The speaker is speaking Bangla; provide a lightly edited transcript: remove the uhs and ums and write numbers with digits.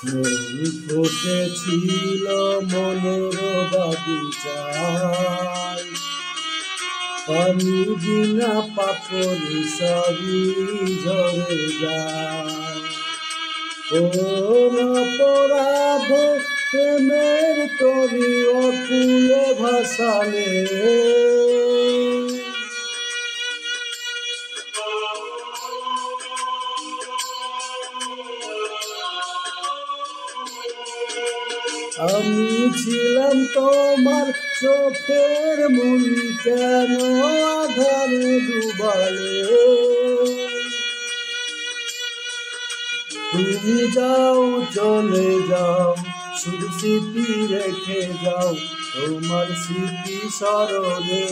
মন ফুটেছিল মনের বাগিচায়, পানি বিনা পাপড়ি সবই ঝরে যায়। কোন অপরাধে প্রেমের তরি অকুলে ভাসালে, আমি ছিলাম তোমার চোখের মনি, কেন আধারে ডুবালে। তুমি যাও চলে যাও, শুধু স্মৃতি রেখে যাও, তোমার স্মৃতি স্মরণে।